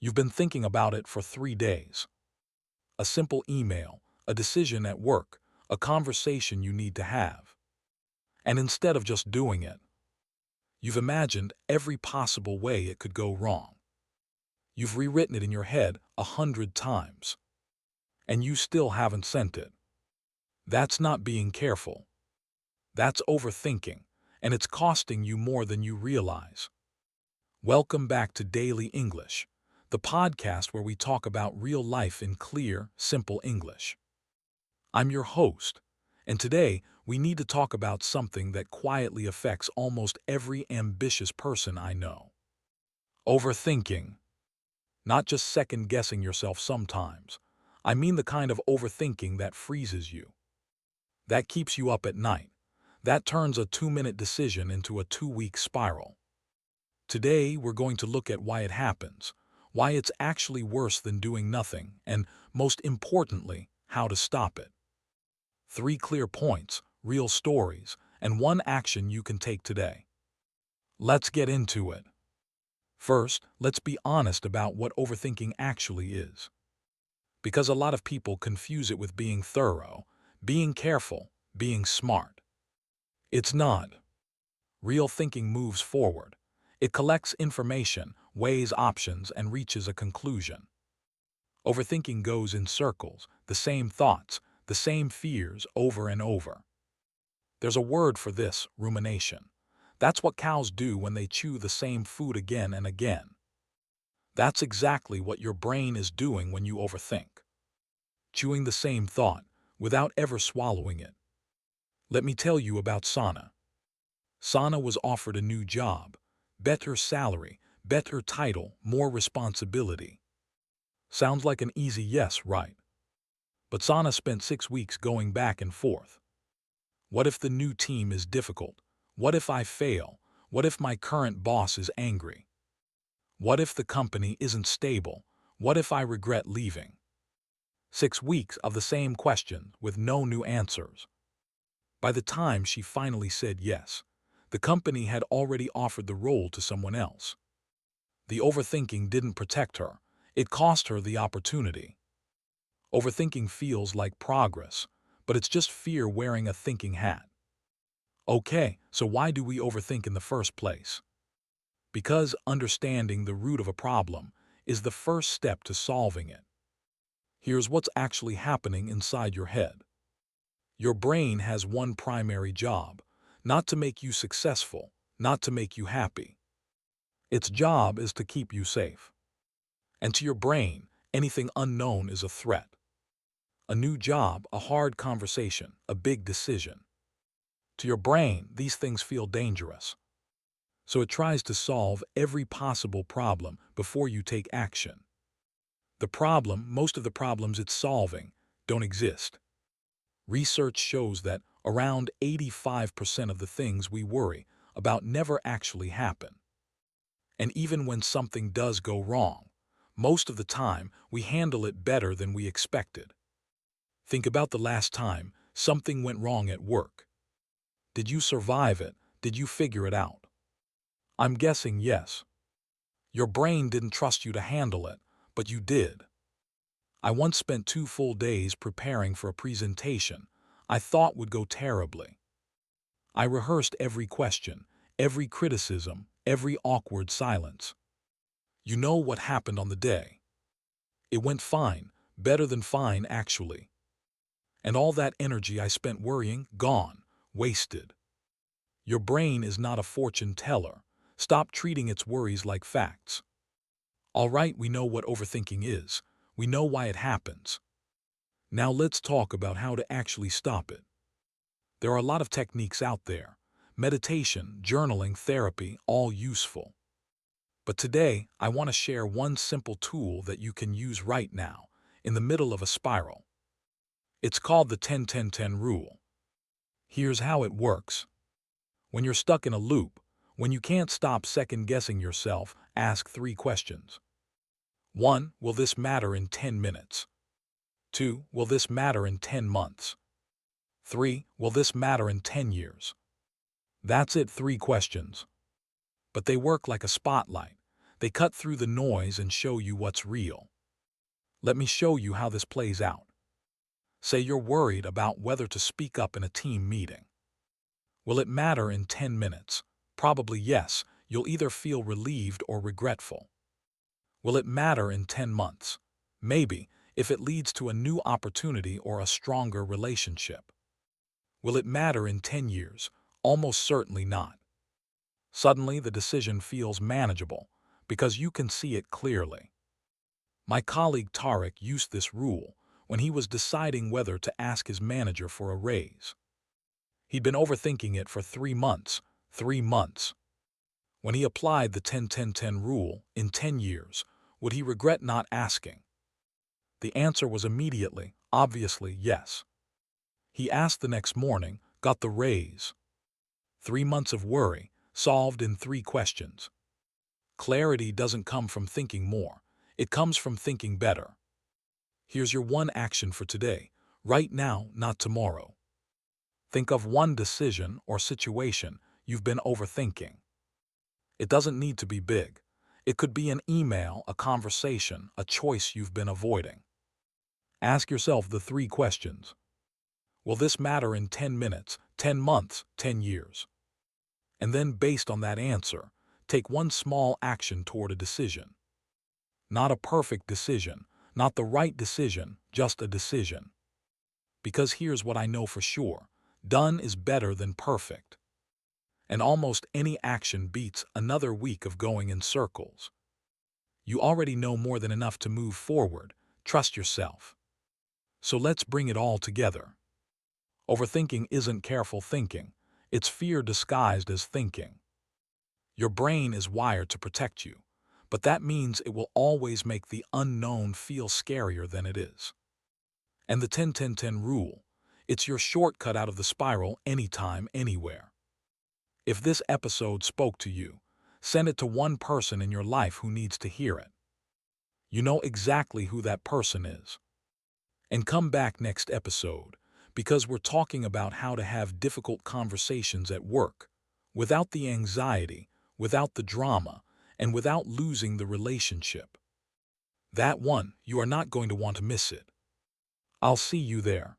You've been thinking about it for 3 days. A simple email, a decision at work, a conversation you need to have. And instead of just doing it, you've imagined every possible way it could go wrong. You've rewritten it in your head 100 times. And you still haven't sent it. That's not being careful. That's overthinking, and it's costing you more than you realize. Welcome back to Daily English, the podcast where we talk about real life in clear, simple English. I'm your host, and today we need to talk about something that quietly affects almost every ambitious person I know. Overthinking. Not just second-guessing yourself sometimes. I mean the kind of overthinking that freezes you. That keeps you up at night. That turns a 2-minute decision into a 2-week spiral. Today, we're going to look at why it happens, why it's actually worse than doing nothing, and, most importantly, how to stop it. 3 clear points, real stories, and 1 action you can take today. Let's get into it. First, let's be honest about what overthinking actually is. Because a lot of people confuse it with being thorough, being careful, being smart. It's not. Real thinking moves forward. It collects information, weighs options, and reaches a conclusion. Overthinking goes in circles, the same thoughts, the same fears over and over. There's a word for this: rumination. That's what cows do when they chew the same food again and again. That's exactly what your brain is doing when you overthink. Chewing the same thought, without ever swallowing it. Let me tell you about Sana. Sana was offered a new job, better salary, better title, more responsibility. Sounds like an easy yes, right? But Sana spent 6 weeks going back and forth. What if the new team is difficult? What if I fail? What if my current boss is angry? What if the company isn't stable? What if I regret leaving? 6 weeks of the same question with no new answers. By the time she finally said yes, the company had already offered the role to someone else. The overthinking didn't protect her. It cost her the opportunity. Overthinking feels like progress, but it's just fear wearing a thinking hat. Okay, so why do we overthink in the first place? Because understanding the root of a problem is the first step to solving it. Here's what's actually happening inside your head. Your brain has one primary job: not to make you successful, not to make you happy. Its job is to keep you safe. And to your brain, anything unknown is a threat. A new job, a hard conversation, a big decision. To your brain, these things feel dangerous. So it tries to solve every possible problem before you take action. Most of the problems it's solving, don't exist. Research shows that around 85% of the things we worry about never actually happen. And even when something does go wrong, most of the time we handle it better than we expected. Think about the last time something went wrong at work. Did you survive it? Did you figure it out? I'm guessing yes. Your brain didn't trust you to handle it, but you did. I once spent 2 full days preparing for a presentation I thought would go terribly. I rehearsed every question, every criticism, every awkward silence. You know what happened on the day? It went fine, better than fine actually. And all that energy I spent worrying, gone, wasted. Your brain is not a fortune teller. Stop treating its worries like facts. All right, we know what overthinking is. We know why it happens. Now let's talk about how to actually stop it. There are a lot of techniques out there. Meditation, journaling, therapy, all useful. But today, I want to share one simple tool that you can use right now, in the middle of a spiral. It's called the 10-10-10 rule. Here's how it works. When you're stuck in a loop, when you can't stop second-guessing yourself, ask 3 questions. 1. Will this matter in 10 minutes? 2. Will this matter in 10 months? 3. Will this matter in 10 years? That's it, 3 questions. But they work like a spotlight. They cut through the noise and show you what's real. Let me show you how this plays out. Say you're worried about whether to speak up in a team meeting. Will it matter in 10 minutes? Probably yes. You'll either feel relieved or regretful. Will it matter in 10 months? Maybe, if it leads to a new opportunity or a stronger relationship. Will it matter in 10 years? Almost certainly not. Suddenly, the decision feels manageable because you can see it clearly. My colleague Tariq used this rule when he was deciding whether to ask his manager for a raise. He'd been overthinking it for 3 months. 3 months. When he applied the 10-10-10 rule in 10 years, would he regret not asking? The answer was immediately, obviously, yes. He asked the next morning, got the raise. 3 months of worry, solved in 3 questions. Clarity doesn't come from thinking more. It comes from thinking better. Here's your one action for today, right now, not tomorrow. Think of one decision or situation you've been overthinking. It doesn't need to be big. It could be an email, a conversation, a choice you've been avoiding. Ask yourself the 3 questions. Will this matter in 10 minutes, 10 months, 10 years? And then, based on that answer, take one small action toward a decision. Not a perfect decision, not the right decision, just a decision. Because here's what I know for sure. Done is better than perfect. And almost any action beats another week of going in circles. You already know more than enough to move forward. Trust yourself. So let's bring it all together. Overthinking isn't careful thinking. It's fear disguised as thinking. Your brain is wired to protect you, but that means it will always make the unknown feel scarier than it is. And the 10-10-10 rule, it's your shortcut out of the spiral anytime, anywhere. If this episode spoke to you, send it to one person in your life who needs to hear it. You know exactly who that person is. And come back next episode, because we're talking about how to have difficult conversations at work, without the anxiety, without the drama, and without losing the relationship. That one, you are not going to want to miss it. I'll see you there.